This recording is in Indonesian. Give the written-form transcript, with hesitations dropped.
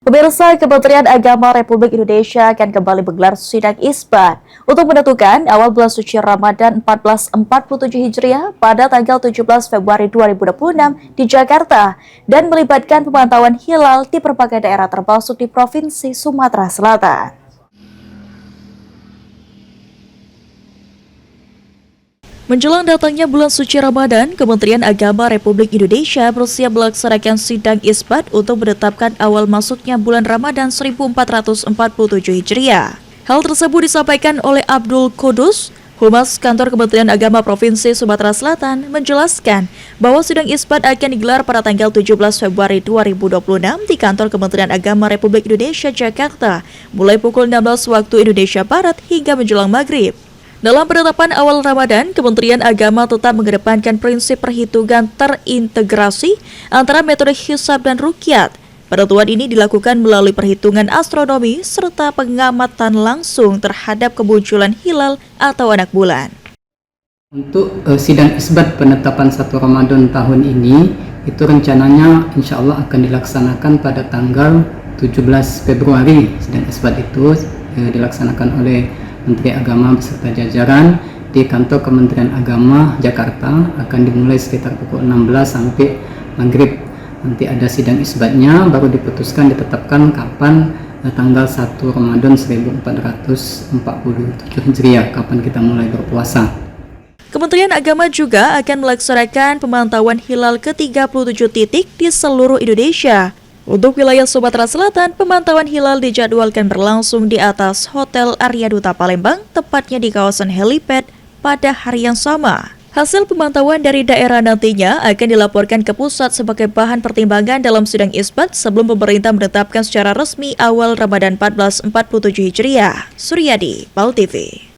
Pemirsa, Kementerian Agama Republik Indonesia akan kembali menggelar sidang isbat untuk menentukan awal bulan suci Ramadan 1447 Hijriah pada tanggal 17 Februari 2026 di Jakarta dan melibatkan pemantauan hilal di berbagai daerah termasuk di Provinsi Sumatera Selatan. Menjelang datangnya bulan suci Ramadan, Kementerian Agama Republik Indonesia bersiap melaksanakan sidang isbat untuk menetapkan awal masuknya bulan Ramadan 1447 Hijriah. Hal tersebut disampaikan oleh Abdul Qudus, Humas Kantor Kementerian Agama Provinsi Sumatera Selatan, menjelaskan bahwa sidang isbat akan digelar pada tanggal 17 Februari 2026 di Kantor Kementerian Agama Republik Indonesia Jakarta, mulai pukul 16 waktu Indonesia Barat hingga menjelang maghrib. Dalam penetapan awal Ramadan, Kementerian Agama tetap mengedepankan prinsip perhitungan terintegrasi antara metode hisab dan ruqyat. Penentuan ini dilakukan melalui perhitungan astronomi serta pengamatan langsung terhadap kemunculan hilal atau anak bulan. Untuk sidang isbat penetapan 1 Ramadan tahun ini, itu rencananya insya Allah akan dilaksanakan pada tanggal 17 Februari. Sidang isbat itu dilaksanakan oleh Menteri Agama beserta jajaran di Kantor Kementerian Agama Jakarta, akan dimulai sekitar pukul 16 sampai maghrib. Nanti ada sidang isbatnya, baru diputuskan ditetapkan kapan tanggal 1 Ramadan 1447 Hijriah, kapan kita mulai berpuasa. Kementerian Agama juga akan melaksanakan pemantauan hilal ke 37 titik di seluruh Indonesia. Untuk wilayah Sumatera Selatan, pemantauan hilal dijadwalkan berlangsung di atas Hotel Arya Duta Palembang, tepatnya di kawasan helipad pada hari yang sama. Hasil pemantauan dari daerah nantinya akan dilaporkan ke pusat sebagai bahan pertimbangan dalam sidang isbat sebelum pemerintah menetapkan secara resmi awal Ramadan 1447 Hijriah. Suryadi, PAL TV.